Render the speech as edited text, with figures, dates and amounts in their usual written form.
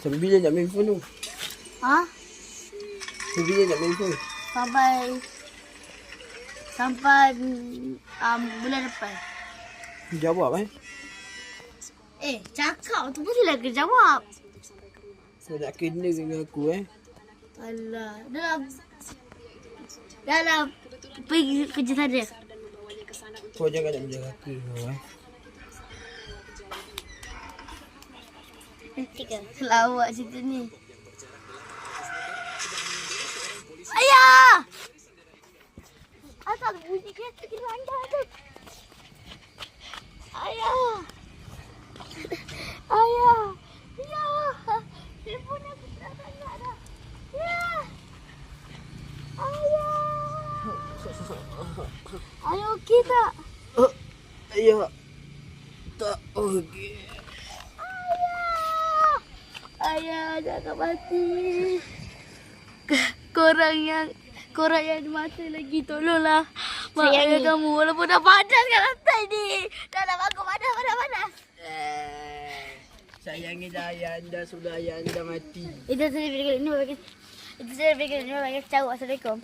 Sampai bila nak main phone tu? Ha? Sampai bila nak main phone? Sampai bulan depan. Jawab Cakap tu mestilah kena jawab. Kau nak kena dengan aku Alah, dah lah pergi kerja sana. Kau jangan nak menjaga aku kau Lawak cerita ni. Ayah! Asal bunyi kereta di langgar tu. Ayah! Ayah! Ya! Telefon aku tak sangat dah. Ya! Ayah! Ayah okey tak? Ayah tak okey. Ayah, jangan mati. Korang yang mati lagi, tolonglah. Mak ayah kamu walaupun dah panas kat lantai ni. Dah bangun panas. Sayangi dah ayah anda sudah ayah anda mati. Itu saya fikir ini bagi. Assalamualaikum.